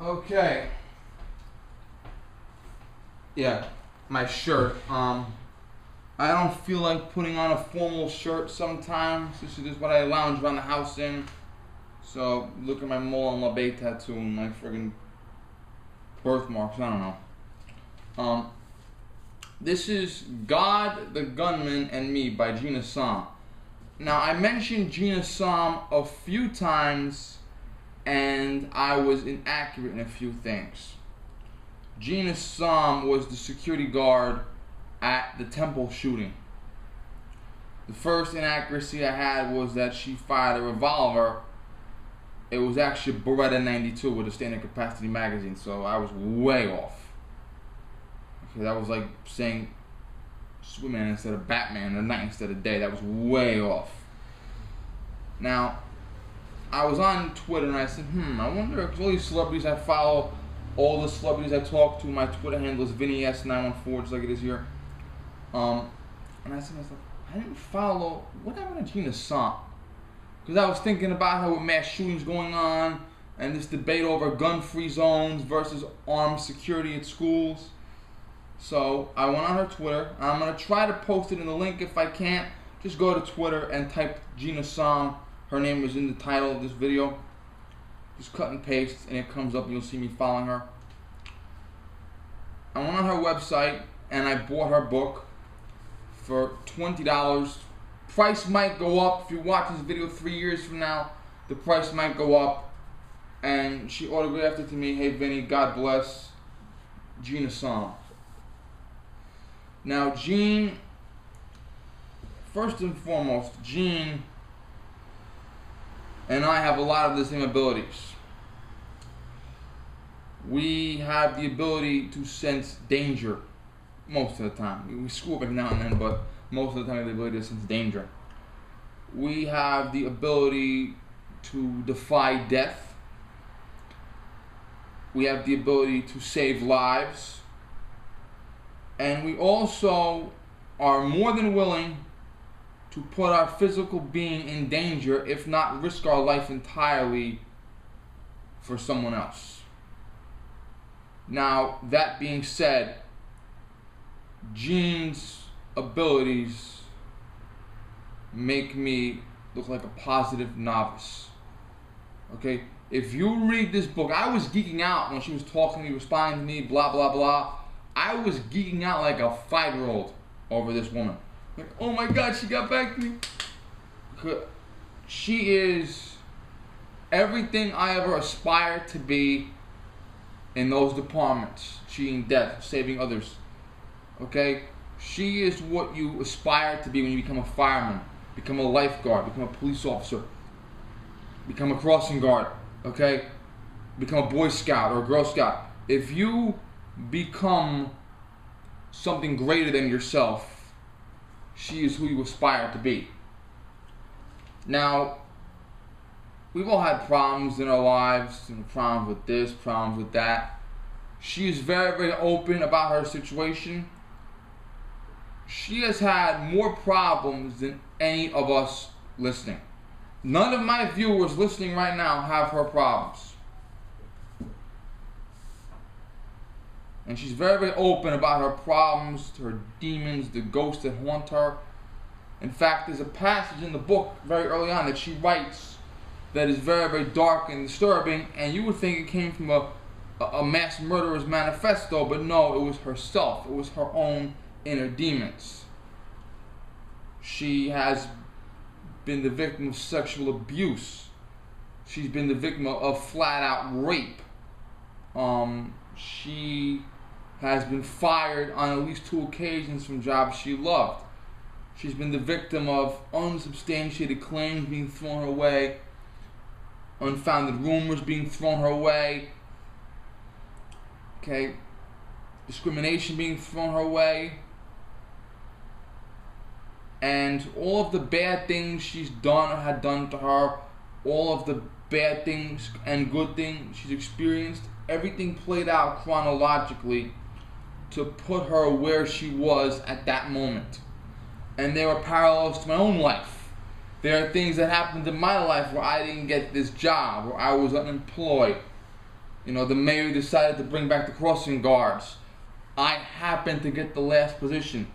Okay. Yeah, my shirt. I don't feel like putting on a formal shirt sometimes. This is just what I lounge around the house in. So look at my mole and labe tattoo and my friggin' birthmarks. I don't know. This is God, the Gunman, and Me by Jeanne Assam. Now, I mentioned Jeanne Assam a few times, and I was inaccurate in a few things. Jeanne Assam was the security guard at the temple shooting. The first inaccuracy I had was that she fired a revolver. It was actually a Beretta 92 with a standard capacity magazine, so I was way off. Okay, that was like saying Superman instead of Batman, or night instead of day. That was way off. Now, I was on Twitter and I said, I wonder, because all these celebrities I follow, all the celebrities I talk to, my Twitter handle is VinnyS914, just like it is here. And I said to myself, I didn't follow, what happened to Jeanne Assam? Because I was thinking about how with mass shootings going on, and this debate over gun-free zones versus armed security at schools. So I went on her Twitter. I'm going to try to post it in the link. If I can't, just go to Twitter and type Jeanne Assam. Her name is in the title of this video. Just cut and paste and it comes up and you'll see me following her. I went on her website and I bought her book for $20. Price might go up. If you watch this video 3 years from now, the price might go up. And she autographed it to me. Hey Vinny, God bless, Jeanne Assam. Now, Jeanne, first and foremost, Jeanne and I have a lot of the same abilities. We have the ability to sense danger most of the time. We screw up every now and then, but most of the time we have the ability to sense danger. We have the ability to defy death. We have the ability to save lives. And we also are more than willing to put our physical being in danger, if not risk our life entirely for someone else. Now, that being said, Jeanne's abilities make me look like a positive novice. Okay? If you read this book, I was geeking out when she was talking to me, responding to me, blah, blah, blah. I was geeking out like a 5-year-old over this woman. Like, oh my God, she got back to me. She is everything I ever aspired to be in those departments. Cheating, death, saving others. Okay? She is what you aspire to be when you become a fireman, become a lifeguard, become a police officer, become a crossing guard. Okay? Become a Boy Scout or a Girl Scout. If you become something greater than yourself, she is who you aspire to be. Now, we've all had problems in our lives, problems with this, problems with that. She is very, very open about her situation. She has had more problems than any of us listening. None of my viewers listening right now have her problems. And she's very, very open about her problems, her demons, the ghosts that haunt her. In fact, there's a passage in the book very early on that she writes that is very, very dark and disturbing, and you would think it came from a mass murderer's manifesto, but no, it was herself. It was her own inner demons. She has been the victim of sexual abuse. She's been the victim of flat-out rape. She has been fired on at least 2 occasions from jobs she loved. She's been the victim of unsubstantiated claims being thrown her way, unfounded rumors being thrown her way, okay, discrimination being thrown her way, and all of the bad things she's done or had done to her, all of the bad things and good things she's experienced, everything played out chronologically to put her where she was at that moment. And there were parallels to my own life. There are things that happened in my life where I didn't get this job, where I was unemployed, You know, the mayor decided to bring back the crossing guards. I happened to get the last position.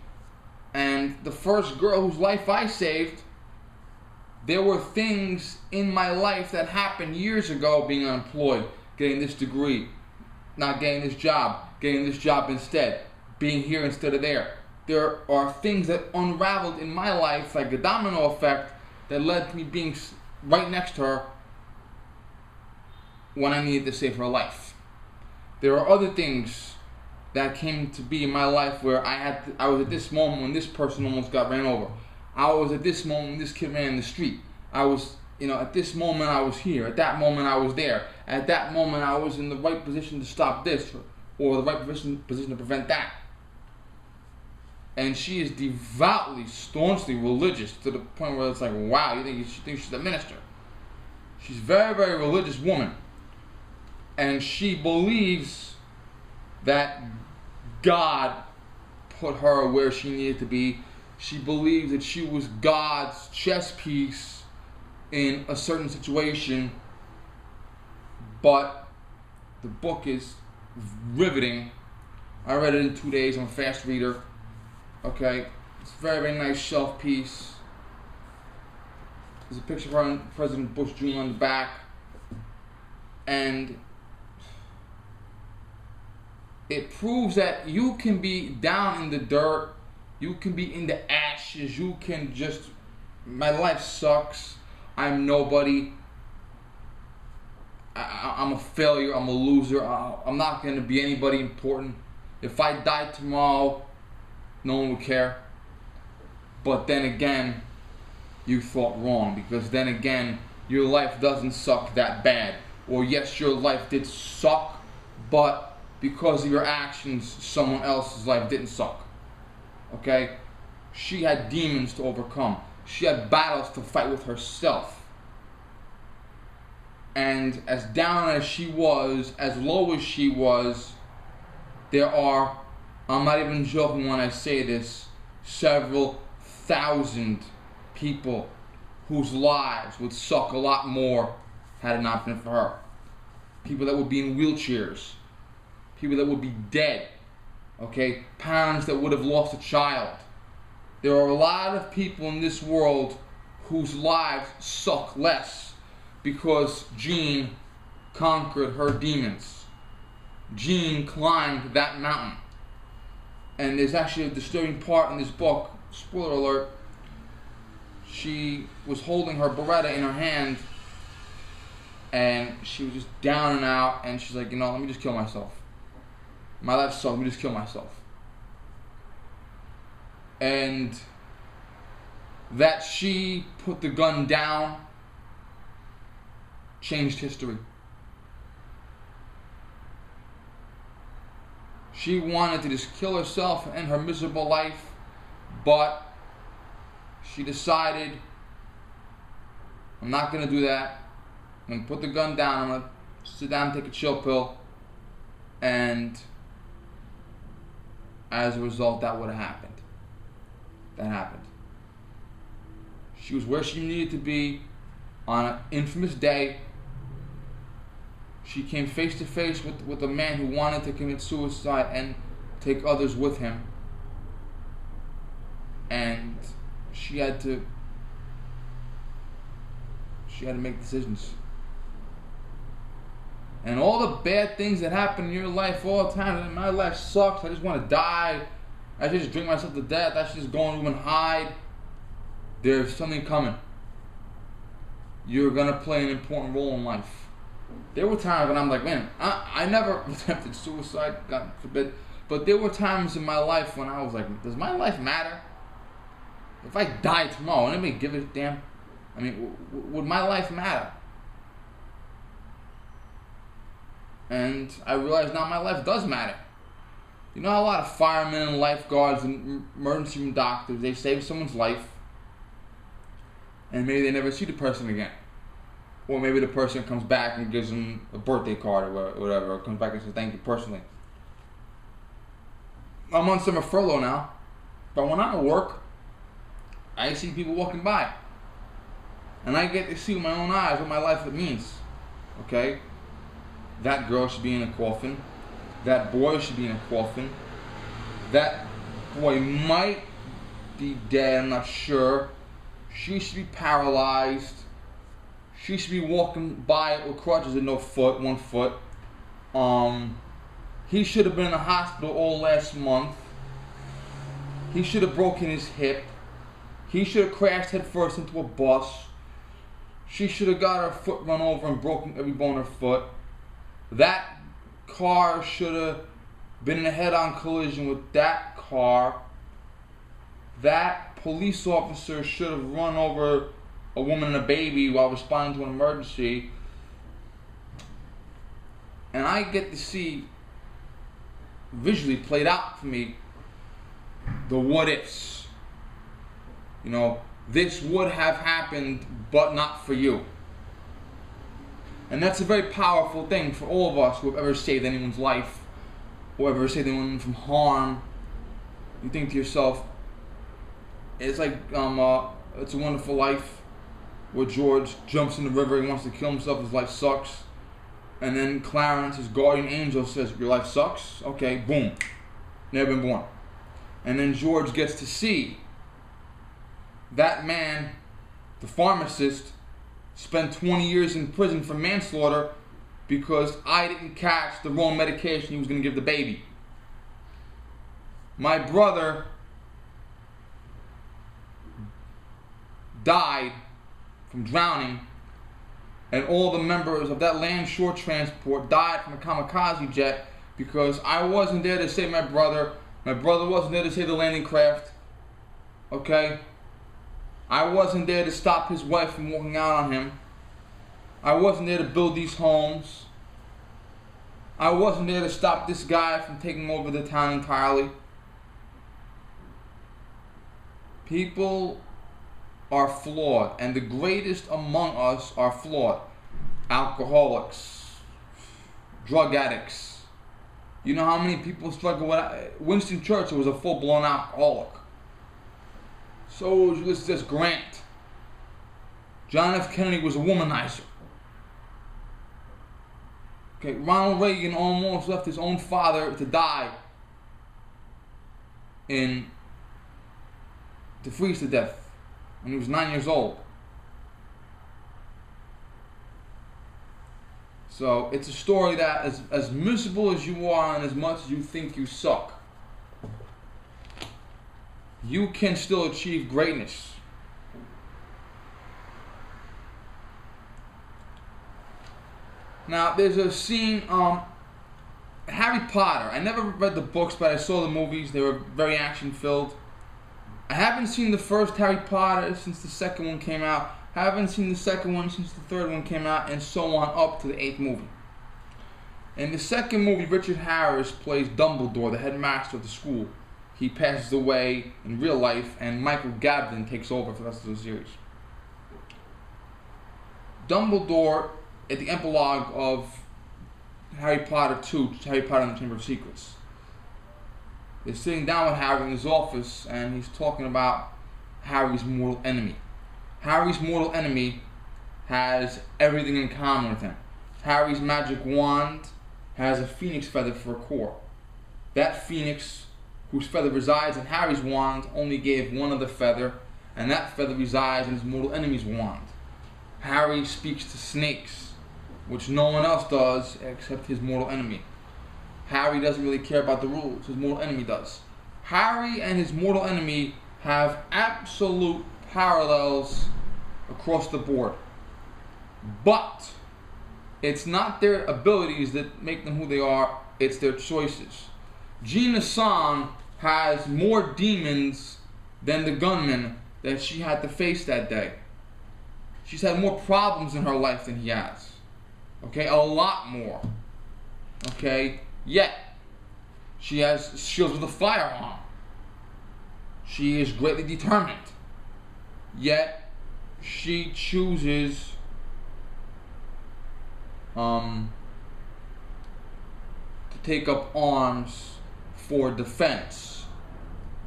And the first girl whose life I saved, there were things in my life that happened years ago, being unemployed, getting this degree, not getting this job, getting this job instead, being here instead of there. There are things that unraveled in my life like a domino effect that led to me being right next to her when I needed to save her life. There are other things that came to be in my life where I was at this moment when this person almost got ran over. I was at this moment when this kid ran in the street. I was, at this moment I was here. At that moment I was there. At that moment I was in the right position to stop this, or the right position to prevent that. And she is devoutly, staunchly religious to the point where it's like, wow, you think she's a minister? She's a very, very religious woman. And she believes that God put her where she needed to be. She believes that she was God's chess piece in a certain situation. But the book is riveting. I read it in 2 days. I'm a fast reader. Okay, it's a very, very nice shelf piece. There's a picture of President Bush Jr. on the back. And it proves that you can be down in the dirt, you can be in the ashes, you can just, my life sucks, I'm nobody, I'm a failure, I'm a loser, I'm not going to be anybody important. If I died tomorrow, no one would care. But then again, you thought wrong, because then again, your life doesn't suck that bad. Or yes, your life did suck, but because of your actions, someone else's life didn't suck. Okay? She had demons to overcome. She had battles to fight with herself. And as down as she was, as low as she was, there are, I'm not even joking when I say this, several thousand people whose lives would suck a lot more had it not been for her. People that would be in wheelchairs. People that would be dead. Okay? Parents that would have lost a child. There are a lot of people in this world whose lives suck less because Jeanne conquered her demons. Jeanne climbed that mountain. And there's actually a disturbing part in this book. Spoiler alert. She was holding her Beretta in her hand, and she was just down and out, and she's like, let me just kill myself. My life sucks, let me just kill myself. And that she put the gun down changed history. She wanted to just kill herself and end her miserable life, but she decided, I'm not going to do that. I'm going to put the gun down, I'm going to sit down and take a chill pill, and as a result, that would have happened. That happened. She was where she needed to be on an infamous day. She came face to face with a man who wanted to commit suicide and take others with him. And she had to make decisions. And all the bad things that happen in your life all the time, my life sucks, I just want to die, I should just drink myself to death, I should just go in a room and hide. There's something coming. You're going to play an important role in life. There were times when I'm like, man, I never attempted suicide, God forbid, but there were times in my life when I was like, does my life matter? If I die tomorrow, anybody give a damn? I mean, would my life matter? And I realize now my life does matter. You know how a lot of firemen and lifeguards and emergency room doctors, they save someone's life, and maybe they never see the person again. Or maybe the person comes back and gives them a birthday card or whatever, or comes back and says thank you personally. I'm on summer furlough now, but when I'm at work, I see people walking by. And I get to see with my own eyes what my life means. Okay? that girl should be in a coffin. That boy should be in a coffin. That boy might be dead, I'm not sure. She should be paralyzed. She should be walking by with crutches and no foot, 1 foot. He should have been in the hospital all last month. He should have broken his hip. He should have crashed headfirst into a bus. She should have got her foot run over and broken every bone in her foot. That car should have been in a head-on collision with that car. That police officer should have run over a woman and a baby while responding to an emergency. And I get to see visually played out for me the what ifs. You know, this would have happened, but not for you. And that's a very powerful thing for all of us who have ever saved anyone's life, or ever saved anyone from harm. You think to yourself, it's like It's a Wonderful Life, where George jumps in the river, he wants to kill himself, his life sucks. And then Clarence, his guardian angel, says, your life sucks? Okay, boom. Never been born. And then George gets to see that man, the pharmacist, spent 20 years in prison for manslaughter because I didn't catch the wrong medication he was going to give the baby. My brother died from drowning, and all the members of that land shore transport died from a kamikaze jet because I wasn't there to save my brother. My brother wasn't there to save the landing craft. Okay? I wasn't there to stop his wife from walking out on him. I wasn't there to build these homes. I wasn't there to stop this guy from taking over the town entirely. People are flawed, and the greatest among us are flawed. Alcoholics, drug addicts. You know how many people struggle with Winston Churchill was a full-blown alcoholic. So was Ulysses S. Grant. John F. Kennedy was a womanizer. Okay, Ronald Reagan almost left his own father to die to freeze to death when he was 9 years old. So it's a story that as miserable as you are and as much as you think you suck, you can still achieve greatness. Now, there's a scene, Harry Potter. I never read the books, but I saw the movies. They were very action-filled. I haven't seen the first Harry Potter since the second one came out. I haven't seen the second one since the third one came out, and so on up to the 8th movie. In the second movie, Richard Harris plays Dumbledore, the headmaster of the school. He passes away in real life, and Michael Gambon takes over for the rest of the series. Dumbledore, at the epilogue of Harry Potter 2, Harry Potter and the Chamber of Secrets, is sitting down with Harry in his office, and he's talking about Harry's mortal enemy. Harry's mortal enemy has everything in common with him. Harry's magic wand has a phoenix feather for a core. That phoenix, whose feather resides in Harry's wand, only gave one of the feather, and that feather resides in his mortal enemy's wand. Harry speaks to snakes, which no one else does except his mortal enemy. Harry doesn't really care about the rules, his mortal enemy does. Harry and his mortal enemy have absolute parallels across the board. But it's not their abilities that make them who they are, it's their choices. Jeanne Assam has more demons than the gunman that she had to face that day. She's had more problems in her life than he has. Okay, a lot more. Okay, yet she has shields with a firearm. She is greatly determined. Yet she chooses to take up arms for defense,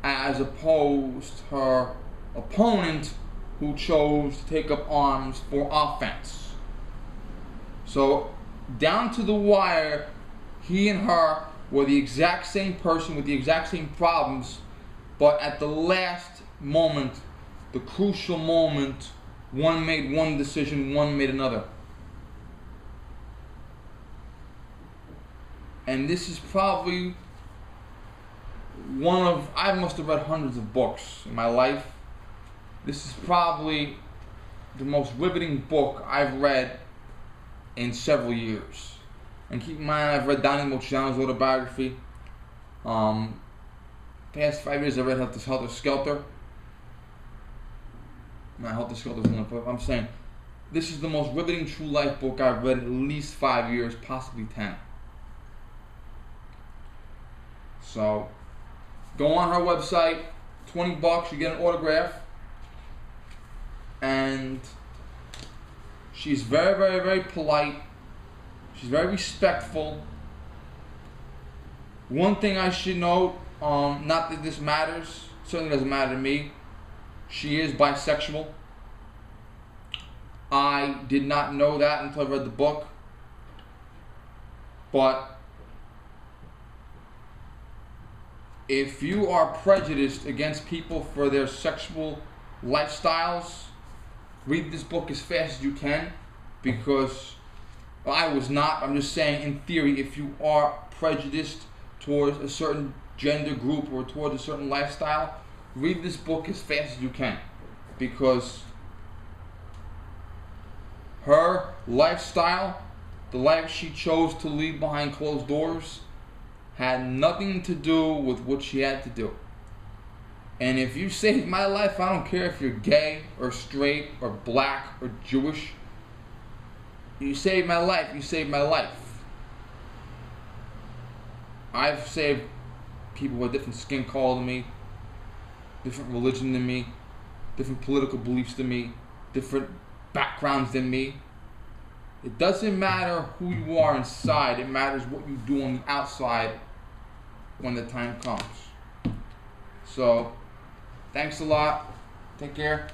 as opposed to her opponent who chose to take up arms for offense. So down to the wire, he and her were the exact same person with the exact same problems, but at the last moment, the crucial moment, one made one decision, one made another. And this is probably I must have read hundreds of books in my life. This is probably the most riveting book I've read in several years. And keep in mind, I've read Donnie Mochiano's autobiography. Past 5 years, I read Helter Skelter. Not Helter Skelter's in it, but I'm saying this is the most riveting true life book I've read in at least 5 years, possibly 10. So, go on her website, $20, you get an autograph, and she's very, very, very polite. She's very respectful. One thing I should note, not that this matters, certainly doesn't matter to me, she is bisexual. I did not know that until I read the book, but if you are prejudiced against people for their sexual lifestyles, read this book as fast as you can, because I was not. I'm just saying, in theory, if you are prejudiced towards a certain gender group or towards a certain lifestyle, read this book as fast as you can, because her lifestyle, the life she chose to lead behind closed doors, had nothing to do with what she had to do. And if you saved my life, I don't care if you're gay or straight or black or Jewish. You saved my life, you saved my life. I've saved people with different skin color than me, different religion than me, different political beliefs than me, different backgrounds than me. It doesn't matter who you are inside, it matters what you do on the outside when the time comes. So, thanks a lot. Take care.